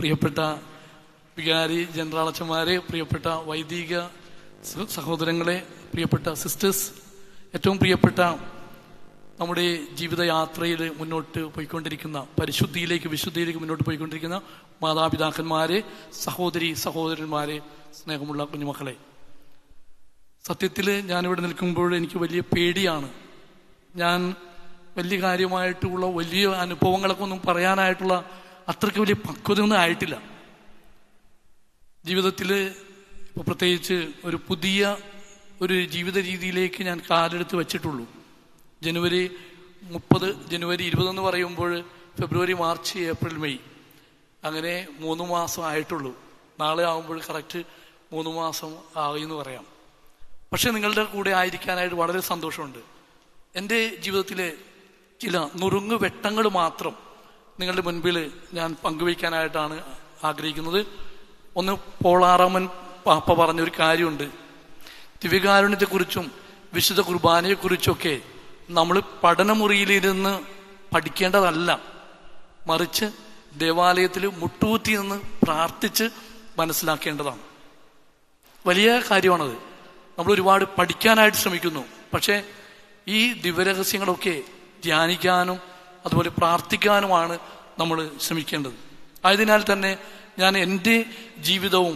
പ്രിയപ്പെട്ട വികാരി ജനറൽ അച്ഛന്മാരെ, പ്രിയപ്പെട്ട വൈദിക സഹോദരങ്ങളെ, പ്രിയപ്പെട്ട സിസ്റ്റേഴ്സ്, ഏറ്റവും പ്രിയപ്പെട്ട നമ്മുടെ ജീവിതയാത്രയിൽ മുന്നോട്ട് പോയിക്കൊണ്ടിരിക്കുന്ന വിശുദ്ധിയിലേക്ക് മുന്നോട്ട് പോയിക്കൊണ്ടിരിക്കുന്ന മാതാപിതാക്കന്മാരെ, സഹോദരന്മാരെ, സ്നേഹമുള്ള കുഞ്ഞുമക്കളെ, സത്യത്തിൽ ഞാനിവിടെ നിൽക്കുമ്പോൾ എനിക്ക് വലിയ പേടിയാണ്. ഞാൻ വലിയ കാര്യമായിട്ടുള്ള വലിയ അനുഭവങ്ങളൊക്കെ ഒന്നും പറയാനായിട്ടുള്ള അത്രയ്ക്ക് വലിയ പക്വതയൊന്നും ആയിട്ടില്ല. ജീവിതത്തിൽ ഇപ്പോൾ പ്രത്യേകിച്ച് ഒരു പുതിയ ജീവിത രീതിയിലേക്ക് ഞാൻ കാലെടുത്ത് വെച്ചിട്ടുള്ളൂ. ജനുവരി 30, ജനുവരി 20 എന്ന് പറയുമ്പോൾ ഫെബ്രുവരി, മാർച്ച്, ഏപ്രിൽ, മെയ്, അങ്ങനെ 3 മാസം ആയിട്ടുള്ളൂ. നാളെ ആകുമ്പോൾ കറക്റ്റ് 3 മാസം ആയി എന്ന് പറയാം. പക്ഷെ നിങ്ങളുടെ കൂടെ ആയിരിക്കാനായിട്ട് വളരെ സന്തോഷമുണ്ട്. എൻ്റെ ജീവിതത്തിലെ ചില നുറുങ്ങ് വെട്ടങ്ങൾ മാത്രം നിങ്ങളുടെ മുൻപിൽ ഞാൻ പങ്കുവയ്ക്കാനായിട്ടാണ് ആഗ്രഹിക്കുന്നത്. ഒന്ന്, പോളാറാമൻ പാപ്പ പറഞ്ഞൊരു കാര്യമുണ്ട്. ദിവ്യകാരുണ്യത്തെക്കുറിച്ചും വിശുദ്ധ കുർബാനയെക്കുറിച്ചൊക്കെ നമ്മൾ പഠനമുറിയിലിരുന്ന് പഠിക്കേണ്ടതല്ല, മറിച്ച് ദേവാലയത്തിൽ മുട്ടുകുത്തി നിന്ന് പ്രാർത്ഥിച്ച് മനസ്സിലാക്കേണ്ടതാണ്. വലിയ കാര്യമാണത്. നമ്മൾ ഒരുപാട് പഠിക്കാനായിട്ട് ശ്രമിക്കുന്നു, പക്ഷേ ഈ ദിവ്യരഹസ്യങ്ങളൊക്കെ ധ്യാനിക്കാനും അതുപോലെ പ്രാർത്ഥിക്കാനുമാണ് നമ്മൾ ശ്രമിക്കേണ്ടത്. ആയതിനാൽ തന്നെ ഞാൻ എൻ്റെ ജീവിതവും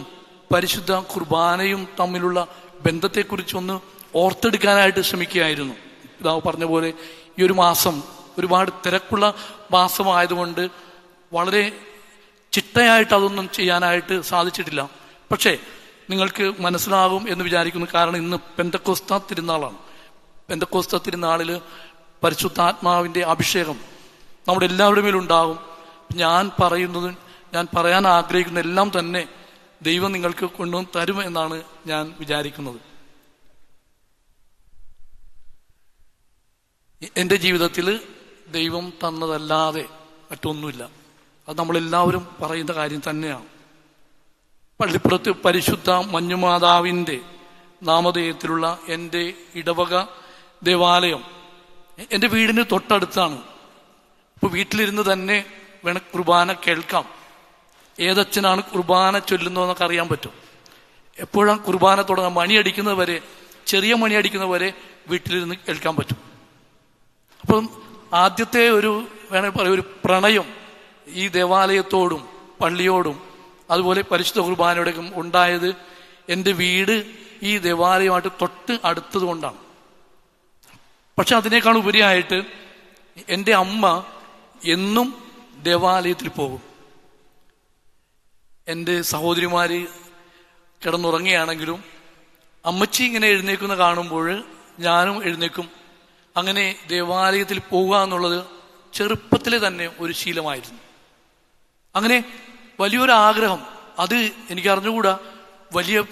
പരിശുദ്ധ കുർബാനയും തമ്മിലുള്ള ബന്ധത്തെക്കുറിച്ചൊന്ന് ഓർത്തെടുക്കാനായിട്ട് ശ്രമിക്കുകയായിരുന്നു. പിതാവ് പറഞ്ഞ പോലെ ഈ ഒരു മാസം ഒരുപാട് തിരക്കുള്ള മാസമായതുകൊണ്ട് വളരെ ചിട്ടയായിട്ട് അതൊന്നും ചെയ്യാനായിട്ട് സാധിച്ചിട്ടില്ല. പക്ഷേ നിങ്ങൾക്ക് മനസ്സിലാകും എന്ന് വിചാരിക്കുന്നു. കാരണം ഇന്ന് പെന്തക്കോസ്ത തിരുനാളാണ്. പെന്തക്കോസ്ത തിരുനാളിൽ പരിശുദ്ധാത്മാവിൻ്റെ അഭിഷേകം നമ്മുടെ എല്ലാവരുടെ മേലുണ്ടാകും. ഞാൻ പറയാൻ ആഗ്രഹിക്കുന്ന എല്ലാം തന്നെ ദൈവം നിങ്ങൾക്ക് കൊണ്ടുവന്ന് തരും എന്നാണ് ഞാൻ വിചാരിക്കുന്നത്. എൻ്റെ ജീവിതത്തിൽ ദൈവം തന്നതല്ലാതെ മറ്റൊന്നുമില്ല. അത് നമ്മളെല്ലാവരും പറയുന്ന കാര്യം തന്നെയാണ്. പള്ളിപ്പുറത്ത് പരിശുദ്ധ മഞ്ഞുമാതാവിൻ്റെ നാമധേയത്തിലുള്ള എൻ്റെ ഇടവക ദേവാലയം എൻ്റെ വീടിന് തൊട്ടടുത്താണ്. ഇപ്പോൾ വീട്ടിലിരുന്ന് തന്നെ വേണം കുർബാന കേൾക്കാം. ഏതച്ഛനാണ് കുർബാന ചൊല്ലുന്നതെന്നൊക്കെ അറിയാൻ പറ്റും. എപ്പോഴാണ് കുർബാന തുടങ്ങാൻ, മണിയടിക്കുന്നത് വരെ, ചെറിയ മണി അടിക്കുന്നത് വരെ വീട്ടിലിരുന്ന് കേൾക്കാൻ പറ്റും. അപ്പം ആദ്യത്തെ വേണമെങ്കിൽ പറയാം ഒരു പ്രണയം ഈ ദേവാലയത്തോടും പള്ളിയോടും അതുപോലെ പരിശുദ്ധ കുർബാനയോടൊക്കെ ഉണ്ടായത് എൻ്റെ വീട് ഈ ദേവാലയമായിട്ട് തൊട്ട് അടുത്തത് കൊണ്ടാണ്. പക്ഷെ അതിനേക്കാൾ ഉപരിയായിട്ട് എൻ്റെ അമ്മ എന്നും ദേവാലയത്തിൽ പോകും. എൻ്റെ സഹോദരിമാർ കിടന്നുറങ്ങുകയാണെങ്കിലും അമ്മച്ചി ഇങ്ങനെ എഴുന്നേക്കുന്ന കാണുമ്പോൾ ഞാനും എഴുന്നേക്കും. അങ്ങനെ ദേവാലയത്തിൽ പോവുക എന്നുള്ളത് ചെറുപ്പത്തിലെ തന്നെ ഒരു ശീലമായിരുന്നു. അങ്ങനെ വലിയൊരു ആഗ്രഹം, അത് എനിക്ക് അറിഞ്ഞുകൂടാ,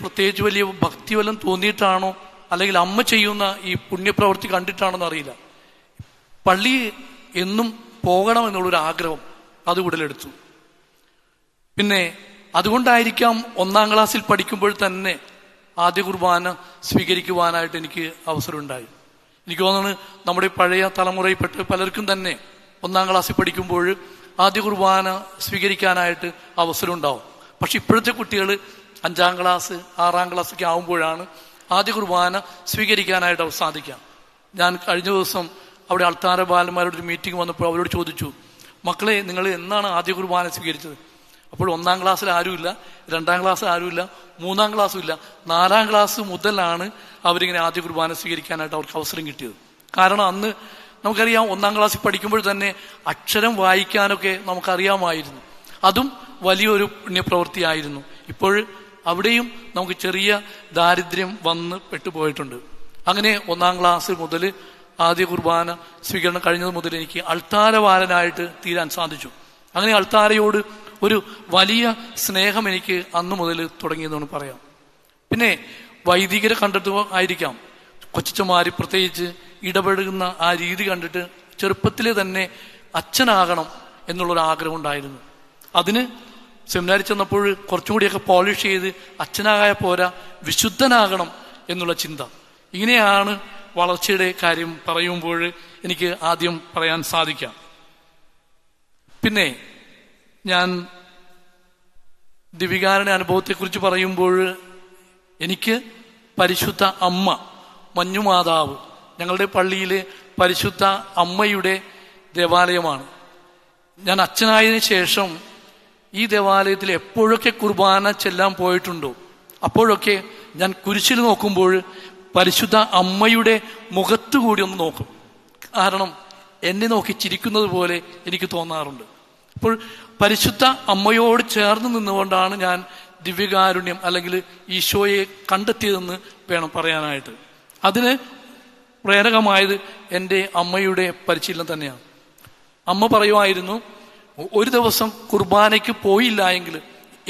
പ്രത്യേകിച്ച് വലിയ ഭക്തി വല്ലതും തോന്നിയിട്ടാണോ അല്ലെങ്കിൽ അമ്മ ചെയ്യുന്ന ഈ പുണ്യപ്രവൃത്തി കണ്ടിട്ടാണോന്ന് അറിയില്ല. പള്ളി എന്നും പോകണം എന്നുള്ളൊരു ആഗ്രഹം അത് ഉടലെടുത്തു. പിന്നെ അതുകൊണ്ടായിരിക്കാം 1ാം ക്ലാസ്സിൽ പഠിക്കുമ്പോൾ തന്നെ ആദ്യ കുർബാന സ്വീകരിക്കുവാനായിട്ട് എനിക്ക് അവസരമുണ്ടായി. എനിക്ക് തോന്നുന്നു നമ്മുടെ പഴയ തലമുറയിൽപ്പെട്ട് പലർക്കും തന്നെ 1ാം ക്ലാസ്സിൽ പഠിക്കുമ്പോൾ ആദ്യ കുർബാന സ്വീകരിക്കാനായിട്ട് അവസരം ഉണ്ടാവും. പക്ഷെ ഇപ്പോഴത്തെ കുട്ടികൾ 5ാം ക്ലാസ് 6ാം ക്ലാസ്സൊക്കെ ആകുമ്പോഴാണ് ആദ്യ കുർബാന സ്വീകരിക്കാനായിട്ട് സാധിക്കാം. ഞാൻ കഴിഞ്ഞ ദിവസം അവിടെ അൾത്താര ബാലന്മാരുടെ ഒരു മീറ്റിംഗ് വന്നപ്പോൾ അവരോട് ചോദിച്ചു, മക്കളെ നിങ്ങൾ എന്നാണ് ആദ്യ കുർബാന സ്വീകരിച്ചത്? അപ്പോൾ 1ാം ക്ലാസ്സിൽ ആരുമില്ല, 2ാം ക്ലാസ് ആരുമില്ല, 3ാം ക്ലാസ്സും ഇല്ല, 4ാം ക്ലാസ് മുതലാണ് അവരിങ്ങനെ ആദ്യ കുർബാന സ്വീകരിക്കാനായിട്ട് അവർക്ക് അവസരം കിട്ടിയത്. കാരണം അന്ന് നമുക്കറിയാം 1ാം ക്ലാസ്സിൽ പഠിക്കുമ്പോൾ തന്നെ അക്ഷരം വായിക്കാനൊക്കെ നമുക്കറിയാമായിരുന്നു. അതും വലിയൊരു പുണ്യപ്രവൃത്തിയായിരുന്നു. ഇപ്പോൾ അവിടെയും നമുക്ക് ചെറിയ ദാരിദ്ര്യം വന്ന് പെട്ടുപോയിട്ടുണ്ട്. അങ്ങനെ 1ാം ക്ലാസ് മുതൽ ആദ്യ കുർബാന സ്വീകരണം കഴിഞ്ഞത് മുതൽ എനിക്ക് അൾത്താരവാലനായിട്ട് തീരാൻ സാധിച്ചു. അങ്ങനെ അൾത്താരയോട് ഒരു വലിയ സ്നേഹം എനിക്ക് അന്നു മുതൽ തുടങ്ങിയെന്ന് പറയാം. പിന്നെ വൈദികരെ കണ്ടിട്ട് ആയിരിക്കാം കൊച്ചന്മാർ പ്രത്യേകിച്ച് ഇടപെടുന്ന ആ രീതി കണ്ടിട്ട് ചെറുപ്പത്തിലെ തന്നെ അച്ഛനാകണം എന്നുള്ളൊരു ആഗ്രഹം ഉണ്ടായിരുന്നു. അതിന് സെമിനാരി ചെന്നപ്പോൾ കുറച്ചും കൂടിയൊക്കെ പോളിഷ് ചെയ്ത് അച്ഛനാകായ പോരാ, വിശുദ്ധനാകണം എന്നുള്ള ചിന്ത. ഇങ്ങനെയാണ് വളർച്ചയുടെ കാര്യം പറയുമ്പോൾ എനിക്ക് ആദ്യം പറയാൻ സാധിക്കാം. പിന്നെ ഞാൻ ദിവികാരുടെ അനുഭവത്തെക്കുറിച്ച് പറയുമ്പോൾ എനിക്ക് പരിശുദ്ധ അമ്മ മഞ്ഞുമാതാവ് ഞങ്ങളുടെ പള്ളിയിലെ പരിശുദ്ധ അമ്മയുടെ ദേവാലയമാണ്. ഞാൻ അച്ഛനായതിനു ശേഷം ഈ ദേവാലയത്തിൽ എപ്പോഴൊക്കെ കുർബാന ചെല്ലാൻ പോയിട്ടുണ്ടോ അപ്പോഴൊക്കെ ഞാൻ കുരിശിൽ നോക്കുമ്പോൾ പരിശുദ്ധ അമ്മയുടെ മുഖത്തു കൂടി ഒന്ന് നോക്കും. കാരണം എന്നെ നോക്കി ചിരിക്കുന്നത് പോലെ എനിക്ക് തോന്നാറുണ്ട്. അപ്പോൾ പരിശുദ്ധ അമ്മയോട് ചേർന്ന് നിന്നുകൊണ്ടാണ് ഞാൻ ദിവ്യകാരുണ്യം അല്ലെങ്കിൽ ഈശോയെ കണ്ടെത്തിയതെന്ന് വേണം പറയാനായിട്ട്. അതിന് പ്രേരകമായത് എൻ്റെ അമ്മയുടെ പരിശീലനം തന്നെയാണ്. അമ്മ പറയുമായിരുന്നു, ഒരു ദിവസം കുർബാനയ്ക്ക് പോയില്ല എങ്കിൽ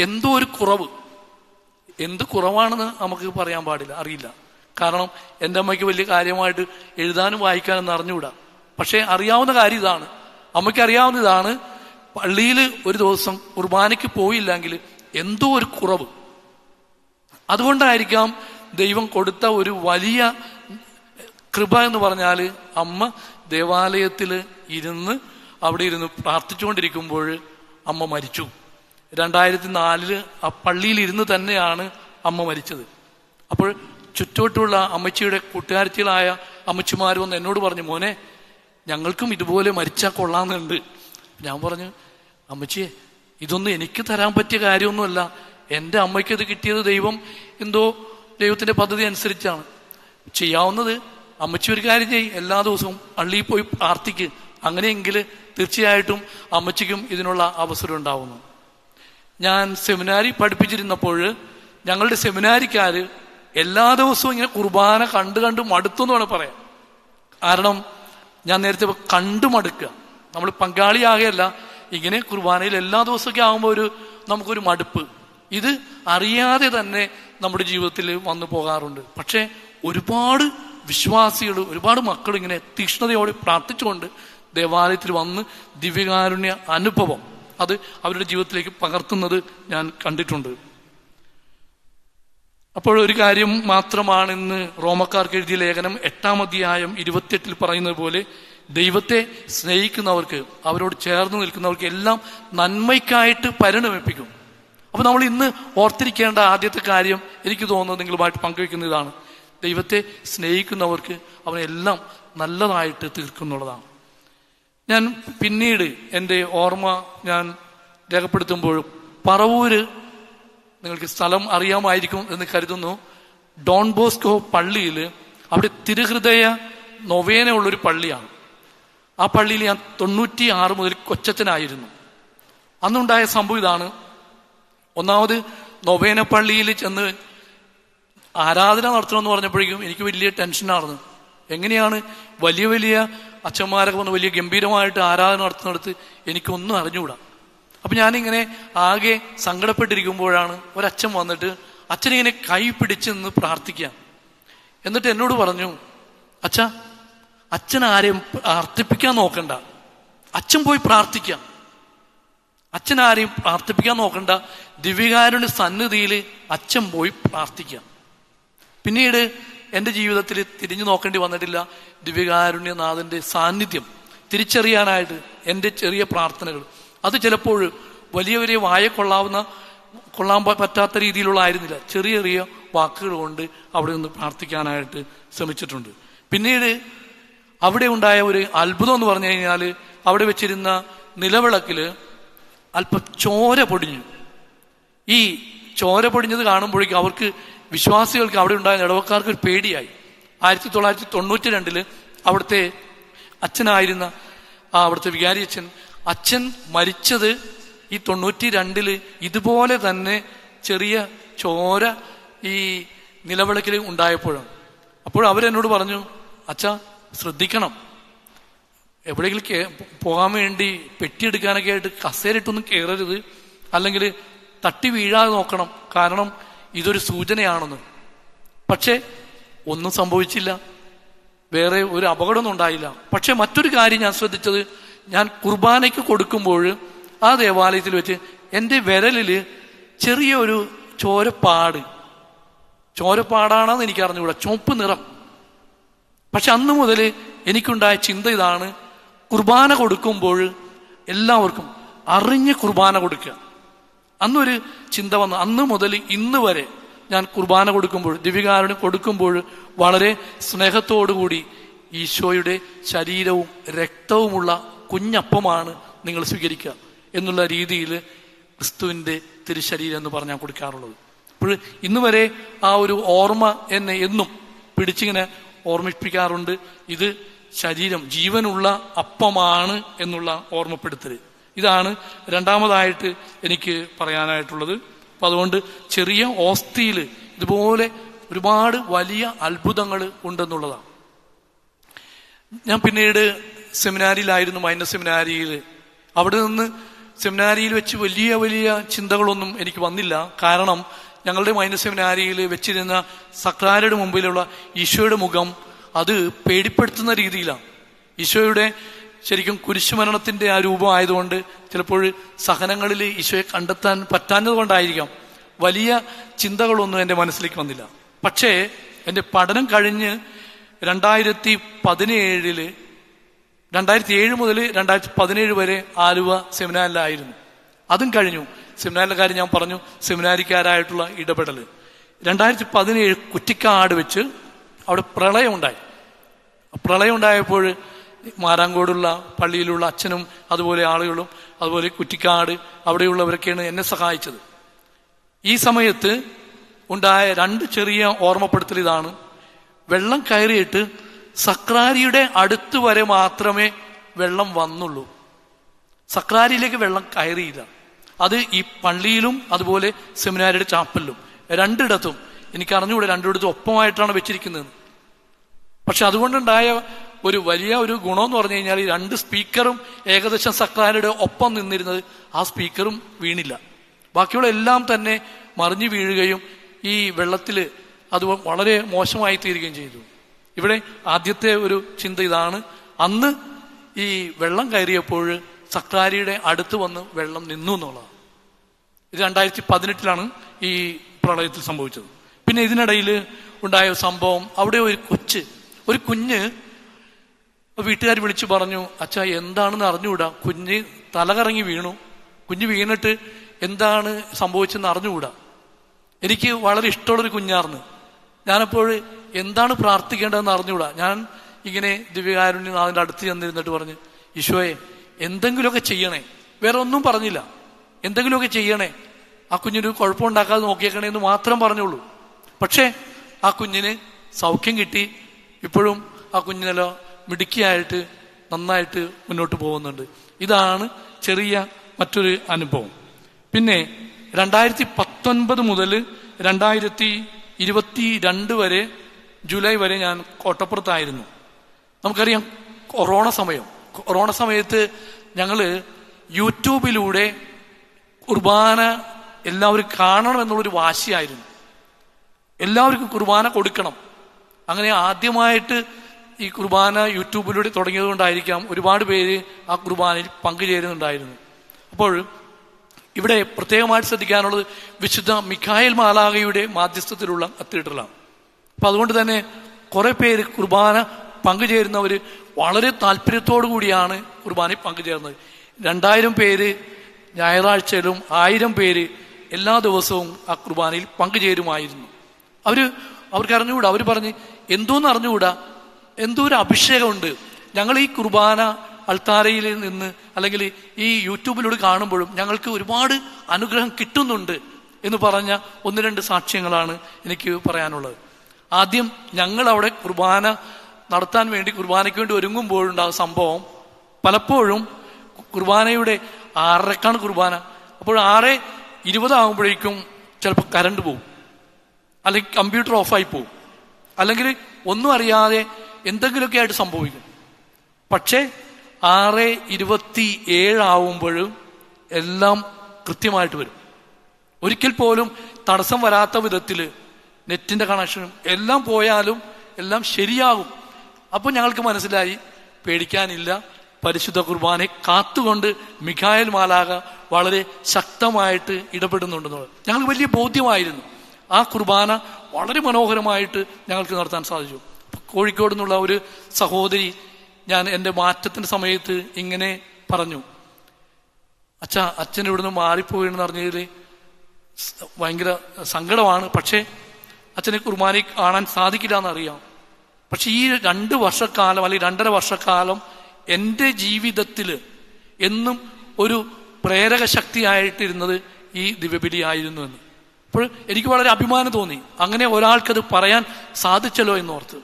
എന്തോ ഒരു കുറവ്, എന്ത് കുറവാണെന്ന് നമുക്ക് പറയാൻ പാടില്ല, അറിയില്ല. കാരണം എൻ്റെ അമ്മയ്ക്ക് വലിയ കാര്യമായിട്ട് എഴുതാനും വായിക്കാനും അറിഞ്ഞുകൂടാ. പക്ഷെ അറിയാവുന്ന കാര്യം ഇതാണ്, അമ്മയ്ക്ക് അറിയാവുന്ന ഇതാണ്, പള്ളിയിൽ ഒരു ദിവസം കുർബാനയ്ക്ക് പോയില്ലെങ്കിൽ എന്തോ ഒരു കുറവ്. അതുകൊണ്ടായിരിക്കാം ദൈവം കൊടുത്ത ഒരു വലിയ കൃപ എന്ന് പറഞ്ഞാൽ അമ്മ ദേവാലയത്തിൽ അവിടെ ഇരുന്ന് പ്രാർത്ഥിച്ചുകൊണ്ടിരിക്കുമ്പോൾ അമ്മ മരിച്ചു. 2004 ആ പള്ളിയിൽ ഇരുന്ന് തന്നെയാണ് അമ്മ മരിച്ചത്. അപ്പോൾ ചുറ്റോട്ടുള്ള അമ്മച്ചിയുടെ കൂട്ടുകാരത്തികളായ അമ്മച്ചിമാർ വന്ന് എന്നോട് പറഞ്ഞു, മോനെ ഞങ്ങൾക്കും ഇതുപോലെ മരിച്ചാൽ കൊള്ളാമെന്നുണ്ട്. ഞാൻ പറഞ്ഞു, അമ്മച്ചിയെ ഇതൊന്നും എനിക്ക് തരാൻ പറ്റിയ കാര്യമൊന്നുമല്ല, എൻ്റെ അമ്മയ്ക്കത് കിട്ടിയത് ദൈവത്തിൻ്റെ പദ്ധതി അനുസരിച്ചാണ് ചെയ്യാവുന്നത്. അമ്മച്ചി ഒരു കാര്യം ചെയ്യും, എല്ലാ ദിവസവും പള്ളിയിൽ പോയി പ്രാർത്ഥിക്ക്, അങ്ങനെയെങ്കിൽ തീർച്ചയായിട്ടും അമ്മച്ചിക്കും ഇതിനുള്ള അവസരം ഉണ്ടാവുന്നു. ഞാൻ സെമിനാരി പഠിപ്പിച്ചിരുന്നപ്പോൾ ഞങ്ങളുടെ സെമിനാരിക്കാർ എല്ലാ ദിവസവും ഇങ്ങനെ കുർബാന കണ്ട് മടുത്തു എന്ന് വേണം പറയാം. കാരണം ഞാൻ നേരത്തെ കണ്ടു മടുക്കുക, നമ്മൾ പങ്കാളിയാകെയല്ല, ഇങ്ങനെ കുർബാനയിൽ എല്ലാ ദിവസമൊക്കെ ആകുമ്പോൾ നമുക്കൊരു മടുപ്പ്, ഇത് അറിയാതെ തന്നെ നമ്മുടെ ജീവിതത്തിൽ വന്നു പോകാറുണ്ട്. പക്ഷേ ഒരുപാട് വിശ്വാസികൾ, ഒരുപാട് മക്കൾ ഇങ്ങനെ തീക്ഷ്ണതയോടെ പ്രാർത്ഥിച്ചുകൊണ്ട് ദേവാലയത്തിൽ വന്ന് ദിവ്യകാരുണ്യ അനുഭവം അത് അവരുടെ ജീവിതത്തിലേക്ക് പകർത്തുന്നത് ഞാൻ കണ്ടിട്ടുണ്ട്. അപ്പോൾ ഒരു കാര്യം മാത്രമാണ് ഇന്ന് റോമക്കാർക്ക് എഴുതിയ ലേഖനം 8-ാം അധ്യായം 28 പറയുന്നത് പോലെ, ദൈവത്തെ സ്നേഹിക്കുന്നവർക്ക്, അവരോട് ചേർന്ന് നിൽക്കുന്നവർക്ക് എല്ലാം നന്മയ്ക്കായിട്ട് പരിണമിപ്പിക്കും. അപ്പൊ നമ്മൾ ഇന്ന് ഓർത്തിരിക്കേണ്ട ആദ്യത്തെ കാര്യം എനിക്ക് തോന്നുന്നത് നിങ്ങളുമായിട്ട് പങ്കുവെക്കുന്ന ഇതാണ്, ദൈവത്തെ സ്നേഹിക്കുന്നവർക്ക് അവനെല്ലാം നല്ലതായിട്ട് തീർക്കുന്നുള്ളതാണ്. ഞാൻ പിന്നീട് എൻ്റെ ഓർമ്മ ഞാൻ രേഖപ്പെടുത്തുമ്പോൾ പറവൂര്, നിങ്ങൾക്ക് സ്ഥലം അറിയാമായിരിക്കും എന്ന് കരുതുന്നു, ഡോൺ ബോസ്കോ പള്ളിയിൽ അവിടെ തിരുഹൃദയ നൊവേന ഉള്ളൊരു പള്ളിയാണ്. ആ പള്ളിയിൽ ഞാൻ 96 മുതൽ കൊച്ചച്ഛനായിരുന്നു. അന്നുണ്ടായ സംഭവം ഇതാണ്. ഒന്നാമത് നൊവേന പള്ളിയിൽ ചെന്ന് ആരാധന നടത്തണമെന്ന് പറഞ്ഞപ്പോഴേക്കും എനിക്ക് വലിയ ടെൻഷനായിരുന്നു. എങ്ങനെയാണ് വലിയ വലിയ അച്ഛന്മാരൊക്കെ വന്ന് വലിയ ഗംഭീരമായിട്ട് ആരാധന നടത്തുന്നിടത്ത് എനിക്കൊന്നും അറിഞ്ഞുകൂടാ. അപ്പം ഞാനിങ്ങനെ ആകെ സങ്കടപ്പെട്ടിരിക്കുമ്പോഴാണ് ഒരച്ഛൻ വന്നിട്ട് അച്ഛനിങ്ങനെ കൈ പിടിച്ച് നിന്ന് പ്രാർത്ഥിക്കുക. എന്നിട്ട് എന്നോട് പറഞ്ഞു, അച്ഛൻ ആരെയും പ്രാർത്ഥിപ്പിക്കാൻ നോക്കണ്ട, അച്ഛൻ പോയി പ്രാർത്ഥിക്കാം, അച്ഛൻ ആരെയും പ്രാർത്ഥിപ്പിക്കാൻ നോക്കണ്ട, ദിവ്യകാരുണ്യ സന്നിധിയിൽ അച്ഛൻ പോയി പ്രാർത്ഥിക്കാം. പിന്നീട് എൻ്റെ ജീവിതത്തിൽ തിരിഞ്ഞു നോക്കേണ്ടി വന്നിട്ടില്ല. ദിവ്യകാരുണ്യനാഥൻ്റെ സാന്നിധ്യം തിരിച്ചറിയാനായിട്ട് എൻ്റെ ചെറിയ പ്രാർത്ഥനകൾ, അത് ചിലപ്പോൾ വലിയ വലിയ കൊള്ളാൻ പറ്റാത്ത രീതിയിലുള്ള ആയിരുന്നില്ല, ചെറിയ ചെറിയ വാക്കുകൾ കൊണ്ട് അവിടെ നിന്ന് പ്രാർത്ഥിക്കാനായിട്ട് ശ്രമിച്ചിട്ടുണ്ട്. പിന്നീട് അവിടെ ഉണ്ടായ ഒരു അത്ഭുതം എന്ന് പറഞ്ഞു കഴിഞ്ഞാൽ, അവിടെ വെച്ചിരുന്ന നിലവിളക്കിൽ അല്പം ചോര പൊടിഞ്ഞു. ഈ ചോര പൊടിഞ്ഞത് കാണുമ്പോഴേക്കും അവർക്ക്, വിശ്വാസികൾക്ക്, അവിടെ ഉണ്ടായ ഇടവക്കാർക്ക് ഒരു പേടിയായി. 1992 അവിടുത്തെ അച്ഛനായിരുന്ന അവിടുത്തെ വികാരി അച്ഛൻ മരിച്ചത് ഈ 92 ഇതുപോലെ തന്നെ ചെറിയ ചോര ഈ നിലവിളക്കിൽ ഉണ്ടായപ്പോഴാണ്. അപ്പോൾ അവരെന്നോട് പറഞ്ഞു, അച്ഛാ ശ്രദ്ധിക്കണം, എവിടെയെങ്കിലും പോകാൻ വേണ്ടി പെട്ടിയെടുക്കാനൊക്കെ ആയിട്ട് കസേരയിട്ടൊന്നും കയറരുത്, അല്ലെങ്കിൽ തട്ടി വീഴാതെ നോക്കണം, കാരണം ഇതൊരു സൂചനയാണെന്ന്. പക്ഷെ ഒന്നും സംഭവിച്ചില്ല, വേറെ ഒരു അപകടമൊന്നും ഉണ്ടായില്ല. പക്ഷെ മറ്റൊരു കാര്യം ഞാൻ ശ്രദ്ധിച്ചത്, ഞാൻ കുർബാനയ്ക്ക് കൊടുക്കുമ്പോൾ ആ ദേവാലയത്തിൽ വെച്ച് എൻ്റെ വിരലിൽ ചെറിയൊരു ചോരപ്പാടാണെന്ന് എനിക്ക് അറിഞ്ഞുകൂടാ, ചുവപ്പ് നിറം. പക്ഷെ അന്ന് മുതൽ എനിക്കുണ്ടായ ചിന്ത ഇതാണ്, കുർബാന കൊടുക്കുമ്പോൾ എല്ലാവർക്കും അറിഞ്ഞ് കുർബാന കൊടുക്കുക. അന്നൊരു ചിന്ത വന്നു. അന്ന് മുതൽ ഇന്ന് വരെ ഞാൻ കുർബാന കൊടുക്കുമ്പോൾ, ദിവ്യകാരുണ്യം കൊടുക്കുമ്പോൾ വളരെ സ്നേഹത്തോടുകൂടി ഈശോയുടെ ശരീരവും രക്തവുമുള്ള കുഞ്ഞപ്പമാണ് നിങ്ങൾ സ്വീകരിക്കുക എന്നുള്ള രീതിയിൽ ക്രിസ്തുവിൻ്റെ തിരുശരീരം എന്ന് പറഞ്ഞാൽ കൊടുക്കാറുള്ളത്. അപ്പോൾ ഇന്ന് വരെ ആ ഒരു ഓർമ്മ എന്നെ എന്നും പിടിച്ചിങ്ങനെ ഓർമ്മിപ്പിക്കാറുണ്ട്. ഇത് ശരീരം, ജീവനുള്ള അപ്പമാണ് എന്നുള്ള ഓർമ്മപ്പെടുത്തൽ. ഇതാണ് രണ്ടാമതായിട്ട് എനിക്ക് പറയാനായിട്ടുള്ളത്. അപ്പം അതുകൊണ്ട് ചെറിയ ഓസ്തിയിൽ ഇതുപോലെ ഒരുപാട് വലിയ അത്ഭുതങ്ങൾ ഉണ്ടെന്നുള്ളതാണ്. ഞാൻ പിന്നീട് സെമിനാരിയിലായിരുന്നു, മൈനർ സെമിനാരിയിൽ. അവിടെ നിന്ന് സെമിനാരിയിൽ വെച്ച് വലിയ വലിയ ചിന്തകളൊന്നും എനിക്ക് വന്നില്ല. കാരണം ഞങ്ങളുടെ മൈനർ സെമിനാരിയിൽ വെച്ചിരുന്ന സക്രാരിയുടെ മുമ്പിലുള്ള ഈശോയുടെ മുഖം അത് പേടിപ്പെടുത്തുന്ന രീതിയിലാണ്. ഈശോയുടെ ശരിക്കും കുരിശുമരണത്തിൻ്റെ ആ രൂപം ആയതുകൊണ്ട് ചിലപ്പോൾ സഹനങ്ങളിൽ ഈശോയെ കണ്ടെത്താൻ പറ്റാഞ്ഞത് കൊണ്ടായിരിക്കാം വലിയ ചിന്തകളൊന്നും എൻ്റെ മനസ്സിലേക്ക് വന്നില്ല. പക്ഷേ എൻ്റെ പഠനം കഴിഞ്ഞ് 2007 മുതൽ 2017 വരെ ആലുവ സെമിനാരിലായിരുന്നു. അതും കഴിഞ്ഞു. സെമിനാരിലെ കാര്യം ഞാൻ പറഞ്ഞു, സെമിനാരിക്കാരായിട്ടുള്ള ഇടപെടൽ. 2017 കുറ്റിക്കാട് വെച്ച് അവിടെ പ്രളയം ഉണ്ടായപ്പോൾ മാരാങ്കോടുള്ള പള്ളിയിലുള്ള അച്ഛനും അതുപോലെ ആളുകളും അതുപോലെ കുറ്റിക്കാട് അവിടെയുള്ളവരൊക്കെയാണ് എന്നെ സഹായിച്ചത്. ഈ സമയത്ത് ഉണ്ടായ 2 ചെറിയ ഓർമ്മപ്പെടുത്തൽ ഇതാണ്. വെള്ളം കയറിയിട്ട് സക്രാരിയുടെ അടുത്ത് വരെ മാത്രമേ വെള്ളം വന്നുള്ളൂ. സക്രാരിയിലേക്ക് വെള്ളം കയറിയില്ല. അത് ഈ പള്ളിയിലും അതുപോലെ സെമിനാരിയുടെ ചാപ്പലിലും രണ്ടിടത്തും എനിക്കറിഞ്ഞുകൂടെ, രണ്ടിടത്തും ഒപ്പമായിട്ടാണ് വെച്ചിരിക്കുന്നത്. പക്ഷെ അതുകൊണ്ടുണ്ടായ ഒരു വലിയ ഒരു ഗുണമെന്ന് പറഞ്ഞു കഴിഞ്ഞാൽ ഈ 2 സ്പീക്കറും ഏകദേശം സക്രാരിയുടെ ഒപ്പം നിന്നിരുന്നത്, ആ സ്പീക്കറും വീണില്ല. ബാക്കിയുള്ള എല്ലാം തന്നെ മറിഞ്ഞു വീഴുകയും ഈ വെള്ളത്തിൽ അത് വളരെ മോശമായി തീരുകയും ചെയ്തു. ഇവിടെ ആദ്യത്തെ ഒരു ചിന്ത ഇതാണ്. അന്ന് ഈ വെള്ളം കയറിയപ്പോൾ സക്രാരിയുടെ അടുത്ത് വന്ന് വെള്ളം നിന്നു എന്നുള്ളതാണ്. ഇത് 2018 ഈ പ്രളയത്തിൽ സംഭവിച്ചത്. പിന്നെ ഇതിനിടയിൽ ഉണ്ടായ സംഭവം, അവിടെ ഒരു കുഞ്ഞ് വീട്ടുകാർ വിളിച്ചു പറഞ്ഞു, അച്ഛാ എന്താണെന്ന് അറിഞ്ഞുകൂടാ, കുഞ്ഞ് തലകറങ്ങി വീണു. കുഞ്ഞ് വീണിട്ട് എന്താണ് സംഭവിച്ചെന്ന് അറിഞ്ഞുകൂടാ. എനിക്ക് വളരെ ഇഷ്ടമുള്ളൊരു കുഞ്ഞാർന്ന്. ഞാനപ്പോൾ എന്താണ് പ്രാർത്ഥിക്കേണ്ടതെന്ന് അറിഞ്ഞുകൂടാ. ഞാൻ ഇങ്ങനെ ദിവ്യകാരുണ്യം അതിൻ്റെ അടുത്ത് ചെന്നിരുന്നിട്ട് പറഞ്ഞു, ഈശോയെ എന്തെങ്കിലുമൊക്കെ ചെയ്യണേ. വേറെ ഒന്നും പറഞ്ഞില്ല. എന്തെങ്കിലുമൊക്കെ ചെയ്യണേ, ആ കുഞ്ഞിന് കുഴപ്പമുണ്ടാക്കാതെ നോക്കിയേക്കണേ എന്ന് മാത്രം പറഞ്ഞുള്ളൂ. പക്ഷേ ആ കുഞ്ഞിന് സൗഖ്യം കിട്ടി. ഇപ്പോഴും ആ കുഞ്ഞിനല്ല മിടുക്കിയായിട്ട് നന്നായിട്ട് മുന്നോട്ട് പോകുന്നുണ്ട്. ഇതാണ് ചെറിയ മറ്റൊരു അനുഭവം. പിന്നെ 2019 മുതൽ 2022 വരെ ജൂലൈ വരെ ഞാൻ കോട്ടപ്പുറത്തായിരുന്നു. നമുക്കറിയാം കൊറോണ സമയത്ത് ഞങ്ങൾ യൂട്യൂബിലൂടെ കുർബാന എല്ലാവരും കാണണം എന്നുള്ളൊരു വാശിയായിരുന്നു. എല്ലാവർക്കും കുർബാന കൊടുക്കണം. അങ്ങനെ ആദ്യമായിട്ട് ഈ കുർബാന യൂട്യൂബിലൂടെ തുടങ്ങിയത് കൊണ്ടായിരിക്കാം ഒരുപാട് പേര് ആ കുർബാനയിൽ പങ്കുചേരുന്നുണ്ടായിരുന്നു. അപ്പോൾ ഇവിടെ പ്രത്യേകമായിട്ട് ശ്രദ്ധിക്കാനുള്ളത് വിശുദ്ധ മിഖായേൽ മാലാഖയുടെ മാധ്യസ്ഥത്തിലുള്ള കത്തീഡ്രലാണ്. അപ്പം അതുകൊണ്ട് തന്നെ കുറെ പേര് കുർബാന പങ്കുചേരുന്നവർ വളരെ താല്പര്യത്തോടു കൂടിയാണ് കുർബാനയിൽ പങ്കുചേർന്നത്. 2000 പേര് ഞായറാഴ്ചയിലും 1000 പേര് എല്ലാ ദിവസവും ആ കുർബാനയിൽ പങ്കുചേരുമായിരുന്നു. അവർക്ക് അറിഞ്ഞുകൂടാ. അവർ പറഞ്ഞ് എന്തോന്ന് അറിഞ്ഞുകൂടാ, എന്തോ ഒരു അഭിഷേകമുണ്ട്. ഞങ്ങൾ ഈ കുർബാന അൾത്താരയിൽ നിന്ന് അല്ലെങ്കിൽ ഈ യൂട്യൂബിലൂടെ കാണുമ്പോഴും ഞങ്ങൾക്ക് ഒരുപാട് അനുഗ്രഹം കിട്ടുന്നുണ്ട് എന്ന് പറഞ്ഞ 1-2 സാക്ഷ്യങ്ങളാണ് എനിക്ക് പറയാനുള്ളത്. ആദ്യം ഞങ്ങൾ അവിടെ കുർബാന നടത്താൻ വേണ്ടി, കുർബാനയ്ക്ക് വേണ്ടി ഒരുങ്ങുമ്പോഴുണ്ടാകുന്ന സംഭവം, പലപ്പോഴും കുർബാനയുടെ 6:30 കുർബാന. അപ്പോൾ 6:20 ആകുമ്പോഴേക്കും ചിലപ്പോൾ കറണ്ട് പോകും, അല്ലെങ്കിൽ കമ്പ്യൂട്ടർ ഓഫായി പോകും, അല്ലെങ്കിൽ ഒന്നും അറിയാതെ എന്തെങ്കിലുമൊക്കെ ആയിട്ട് സംഭവിക്കും. പക്ഷേ 6:27 ആവുമ്പോഴും എല്ലാം കൃത്യമായിട്ട് വരും. ഒരിക്കൽ പോലും തടസ്സം വരാത്ത വിധത്തിൽ നെറ്റിന്റെ കണക്ഷനും എല്ലാം പോയാലും എല്ലാം ശരിയാകും. അപ്പോൾ ഞങ്ങൾക്ക് മനസ്സിലായി പേടിക്കാനില്ല. പരിശുദ്ധ കുർബാനയെ കാത്തുകൊണ്ട് മിഖായേൽ മാലാഖ വളരെ ശക്തമായിട്ട് ഇടപെടുന്നുണ്ടെന്നുള്ളത് ഞങ്ങൾക്ക് വലിയ ബോധ്യമായിരുന്നു. ആ കുർബാന വളരെ മനോഹരമായിട്ട് ഞങ്ങൾക്ക് നടത്താൻ സാധിച്ചു. കോഴിക്കോട് നിന്നുള്ള ഒരു സഹോദരി ഞാൻ എൻ്റെ മാറ്റത്തിൻ്റെ സമയത്ത് ഇങ്ങനെ പറഞ്ഞു, അച്ഛൻ ഇവിടുന്ന് മാറിപ്പോയെന്ന് അറിഞ്ഞതിൽ ഭയങ്കര സങ്കടമാണ്. പക്ഷേ അച്ഛനെ കുർബാന കാണാൻ സാധിക്കില്ല എന്നറിയാം. പക്ഷെ ഈ 2 വർഷക്കാലം അല്ലെങ്കിൽ 2.5 വർഷക്കാലം എൻ്റെ ജീവിതത്തിൽ എന്നും ഒരു പ്രേരക ശക്തിയായിട്ടിരുന്നത് ഈ ദിവ്യബലി ആയിരുന്നു എന്ന്. അപ്പോൾ എനിക്ക് വളരെ അഭിമാനം തോന്നി, അങ്ങനെ ഒരാൾക്കത് പറയാൻ സാധിച്ചല്ലോ എന്നോർത്ത്.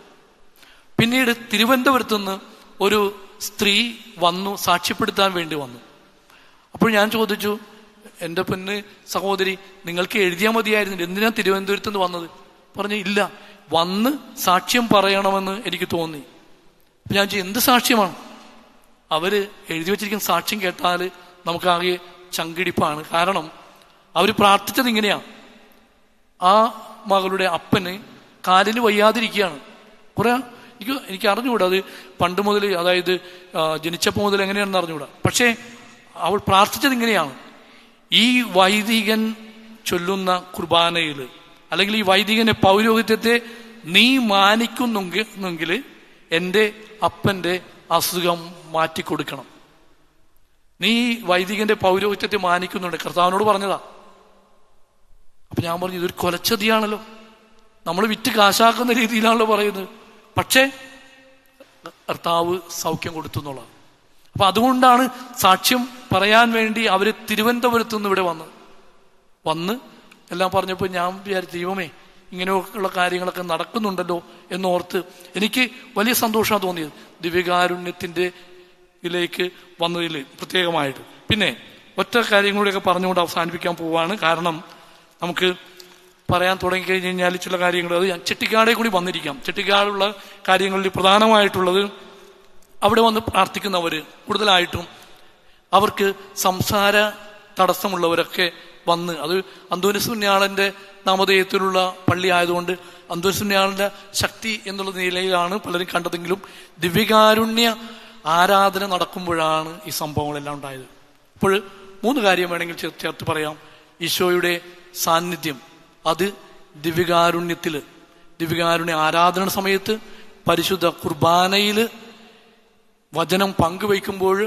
പിന്നീട് തിരുവനന്തപുരത്ത് നിന്ന് ഒരു സ്ത്രീ വന്നു, സാക്ഷ്യപ്പെടുത്താൻ വേണ്ടി വന്നു. അപ്പോൾ ഞാൻ ചോദിച്ചു, എൻ്റെ പൊന്ന് സഹോദരി, നിങ്ങൾക്ക് എഴുതിയാൽ മതിയായിരുന്നു, എന്തിനാ തിരുവനന്തപുരത്ത് നിന്ന് വന്നത്? പറഞ്ഞു, ഇല്ല, വന്ന് സാക്ഷ്യം പറയണമെന്ന് എനിക്ക് തോന്നി. അപ്പം ഞാൻ എന്ത് സാക്ഷ്യമാണ്? അവർ എഴുതി വച്ചിരിക്കുന്ന സാക്ഷ്യം കേട്ടാൽ നമുക്കാകെ ചങ്കിടിപ്പാണ്. കാരണം അവർ പ്രാർത്ഥിച്ചത് ഇങ്ങനെയാണ്: ആ മകളുടെ അപ്പന് കാലിന് വയ്യാതിരിക്കുകയാണ്. കുറെ എനിക്ക് അറിഞ്ഞുകൂടാ, അത് പണ്ട് മുതൽ, അതായത് ജനിച്ചപ്പോൾ മുതൽ എങ്ങനെയാണെന്ന് അറിഞ്ഞുകൂടാ. പക്ഷേ അവൾ പ്രാർത്ഥിച്ചത് ഇങ്ങനെയാണ്: ഈ വൈദികൻ ചൊല്ലുന്ന കുർബാനയിൽ, അല്ലെങ്കിൽ ഈ വൈദികന്റെ പൗരോഹിത്യത്തെ നീ മാനിക്കുന്നെങ്കിൽ എൻ്റെ അപ്പൻ്റെ അസുഖം മാറ്റിക്കൊടുക്കണം. നീ വൈദികന്റെ പൗരോഹിത്യത്തെ മാനിക്കുന്നുണ്ട്. കർത്താവിനോട് പറഞ്ഞതാ. അപ്പൊ ഞാൻ പറഞ്ഞു, ഇതൊരു കൊലച്ചതിയാണല്ലോ, നമ്മൾ വിറ്റ് കാശാക്കുന്ന രീതിയിലാണല്ലോ പറയുന്നത്. പക്ഷേ കർത്താവ് സൗഖ്യം കൊടുത്തു എന്നുള്ളത്. അപ്പൊ അതുകൊണ്ടാണ് സാക്ഷ്യം പറയാൻ വേണ്ടി അവര് തിരുവനന്തപുരത്ത് നിന്ന് ഇവിടെ വന്ന് എല്ലാം പറഞ്ഞപ്പോൾ ഞാൻ വിചാരിച്ചു, ദൈവമേ, ഇങ്ങനെയൊക്കെയുള്ള കാര്യങ്ങളൊക്കെ നടക്കുന്നുണ്ടല്ലോ എന്നോർത്ത് എനിക്ക് വലിയ സന്തോഷമാണ് തോന്നിയത്, ദിവ്യകാരുണ്യത്തിൻ്റെ ഇതിലേക്ക് വന്നതിൽ പ്രത്യേകമായിട്ട്. പിന്നെ ഒറ്റ കാര്യം കൂടിയൊക്കെ പറഞ്ഞുകൊണ്ട് അവസാനിപ്പിക്കാൻ പോവാണ്. കാരണം നമുക്ക് പറയാൻ തുടങ്ങി കഴിഞ്ഞ് കഴിഞ്ഞാൽ ചില കാര്യങ്ങൾ, അത് ഞാൻ ചെട്ടിക്കാടെ കൂടി വന്നിരിക്കാം. ചെട്ടിക്കാടുള്ള കാര്യങ്ങളിൽ പ്രധാനമായിട്ടുള്ളത്, അവിടെ വന്ന് പ്രാർത്ഥിക്കുന്നവർ കൂടുതലായിട്ടും അവർക്ക് സംസാര തടസ്സമുള്ളവരൊക്കെ വന്ന്, അത് അന്തോനിസ് പുണ്യാളന്റെ നാമധേയത്തിലുള്ള പള്ളി ആയതുകൊണ്ട് അന്തോനിസ് പുണ്യാളന്റെ ശക്തി എന്നുള്ള നിലയിലാണ് പലരും കണ്ടതെങ്കിലും ദിവ്യകാരുണ്യ ആരാധന നടക്കുമ്പോഴാണ് ഈ സംഭവങ്ങളെല്ലാം ഉണ്ടായത്. അപ്പോൾ 3 കാര്യം വേണമെങ്കിൽ ചേർത്ത് പറയാം. ഈശോയുടെ സാന്നിധ്യം അത് ദിവ്യകാരുണ്യ ആരാധന സമയത്ത്, പരിശുദ്ധ കുർബാനയിൽ വചനം പങ്കുവയ്ക്കുമ്പോൾ,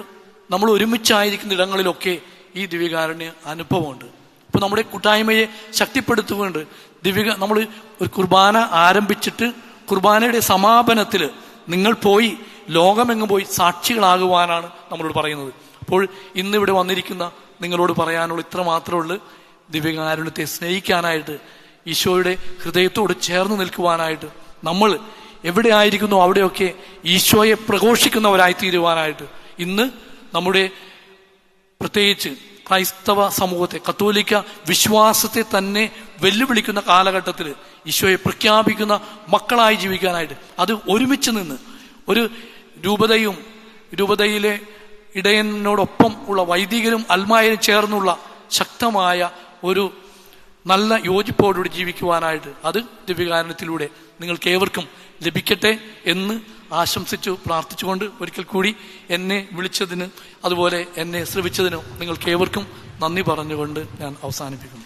നമ്മൾ ഒരുമിച്ചായിരിക്കുന്ന ഇടങ്ങളിലൊക്കെ ഈ ദിവ്യകാരുണ്യ അനുഭവമുണ്ട്. ഇപ്പൊ നമ്മുടെ കൂട്ടായ്മയെ ശക്തിപ്പെടുത്തുകൊണ്ട് നമ്മൾ ഒരു കുർബാന ആരംഭിച്ചിട്ട് കുർബാനയുടെ സമാപനത്തിൽ നിങ്ങൾ പോയി ലോകമെങ്ങും പോയി സാക്ഷികളാകുവാനാണ് നമ്മളോട് പറയുന്നത്. അപ്പോൾ ഇന്നിവിടെ വന്നിരിക്കുന്ന നിങ്ങളോട് പറയാനുള്ള ഇത്ര മാത്രമേ ഉള്ളൂ: ദിവ്യകാരുണ്യത്തെ സ്നേഹിക്കാനായിട്ട്, ഈശോയുടെ ഹൃദയത്തോട് ചേർന്ന് നിൽക്കുവാനായിട്ട്, നമ്മൾ എവിടെ ആയിരിക്കുന്നു അവിടെയൊക്കെ ഈശോയെ പ്രഘോഷിക്കുന്നവരായി തീരുവാനായിട്ട്, ഇന്ന് നമ്മുടെ പ്രത്യേകിച്ച് ക്രൈസ്തവ സമൂഹത്തെ, കത്തോലിക്ക വിശ്വാസത്തെ തന്നെ വെല്ലുവിളിക്കുന്ന കാലഘട്ടത്തിൽ ഈശോയെ പ്രഖ്യാപിക്കുന്ന മക്കളായി ജീവിക്കാനായിട്ട്, അത് ഒരുമിച്ച് നിന്ന് ഒരു രൂപതയിലെ ഇടയനോടൊപ്പം ഉള്ള വൈദികരും അൽമായരും ചേർന്നുള്ള ശക്തമായ ഒരു നല്ല യോജിപ്പോടുകൂടി ജീവിക്കുവാനായിട്ട്, അത് ദിവ്യകാരുണ്യത്തിലൂടെ നിങ്ങൾക്ക് ഏവർക്കും ലഭിക്കട്ടെ എന്ന് ആശംസിച്ചു പ്രാർത്ഥിച്ചുകൊണ്ട് ഒരിക്കൽ കൂടി എന്നെ വിളിച്ചതിന്, അതുപോലെ എന്നെ ശ്രവിച്ചതിനും നിങ്ങൾക്ക് ഏവർക്കും നന്ദി പറഞ്ഞുകൊണ്ട് ഞാൻ അവസാനിപ്പിക്കുന്നു.